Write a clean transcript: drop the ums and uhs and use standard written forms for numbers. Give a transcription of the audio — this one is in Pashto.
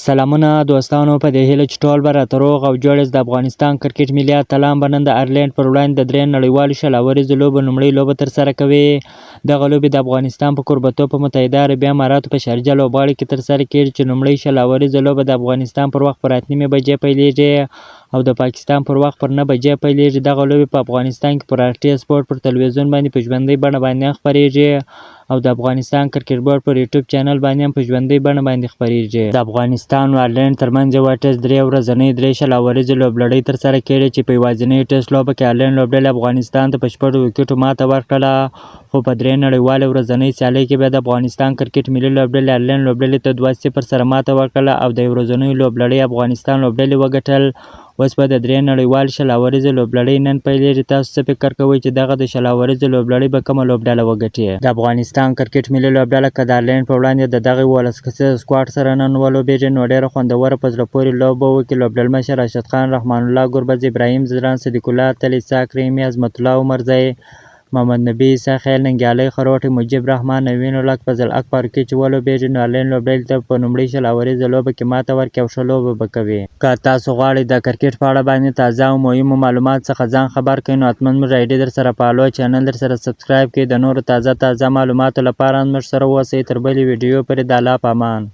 سلامونه دوستانو، په دې هیله چې ټول به راته روغ او جوړ یاست. د افغانستان کرکټ ملي اتلان به نن د آیرلینډ پر وړاندې د درې نړیوالو شل اوریزو لوبو لومړۍ لوبه ترسره کوي. دغه لوبې د افغانستان په کوربهتوب په متحده عربي اماراتو په شارجه لوبغالي کې ترسره کېږي، چې لومړۍ شل اوریزه لوبه د افغانستان پر وخت پر 8:30 بجې پیلېږي او د پاکستان پر وخت پر 9 بجې پیلېږي. دغه لوبې په افغانستان کې پر RTA سپورټ پر تلویزیون باندې په ژوندۍ بڼه باندې خپرېږي او د افغانستان کرکټ بورډ پر یوټیوب چینل باندې هم په ژوندۍ بڼه باندې خپرېږي. د افغانستان او آیرلینډ ترمنځ یوه ټېسټ 3 ورځنۍ 3 شل اوریزې لوبلړۍ ترسره کېږي، چې په یوازینۍ ټېسټ لوبه کې آیرلینډ لوبډلې افغانستان ته په 6 وکټو ماته ورکړله، خو په 3 نړیوالې ورځنۍ سیالۍ کې بیا د افغانستان کرکټ ملي لوبډلې آیرلینډ لوبډلې ته 2-0 سره ماته ورکړله او د یو ورځنیو لوبلړۍ افغانستان لوبډلې وګټل. اوس به د 3 نړیوالې شل اوریزې لوبلړۍ نن پیلېږي. تاسو څه فکر کوئ چې دغه د شل اوریزې لوبلړۍ به کومه لوبډله وګټي؟ د افغانستان کرکټ ملي لوبډله که د آیرلینډ په وړاندې د دغه 11 کسیز سکواډ سره نن ولوبېږي، نو ډېره خوندوره په زړه پورې لوبه وکړي. لوبډلمشر راشد خان، رحمان الله ګربز، ابراهیم ځلاند، صدیق الله تل، اسحاق رحیمي، عظمت الله عمرزی، محمد نبی عیسی خیل، ننګیالي خروټي، مجیب رحمان، نوین الحق، فضل حق فاروقي چې ولوبېږي، نو آیرلینډ لوبډلې ته په لومړۍ شل اوریزه لوبه کې ماته ورکړي او ښه لوبه به کوي. که تاسو غواړئ د کرکټ په اړه باندې تازه او مهمو معلوماتو څخه ځان خبر کړئ، نو حتما موږ ID درسره فالو، چینل درسره سبسکرایب کړئ. د نورو تازه معلوماتو لپاره موږ سره اوسئ. تر بلې ویډیو پورې د الله په امان.